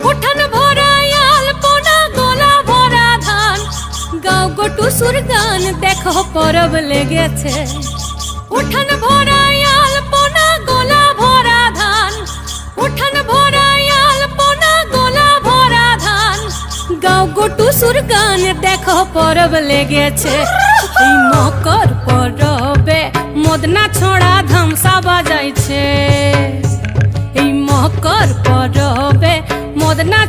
উঠান ভরা আলপনা গোলা ভরা ধান, গাও গো টুসুর গান দেখো পরব লেগেছে। উঠান ভরা আলপনা গোলা ভরা ধান, উঠান ভরা আলপনা গোলা ভরা ধান, গাও গো টুসুর গান দেখো পরব লেগেছে। এই মকর পরবে মদনা ছোড়া ধামসা বাজাইছে। এই মকর পরবে মদনা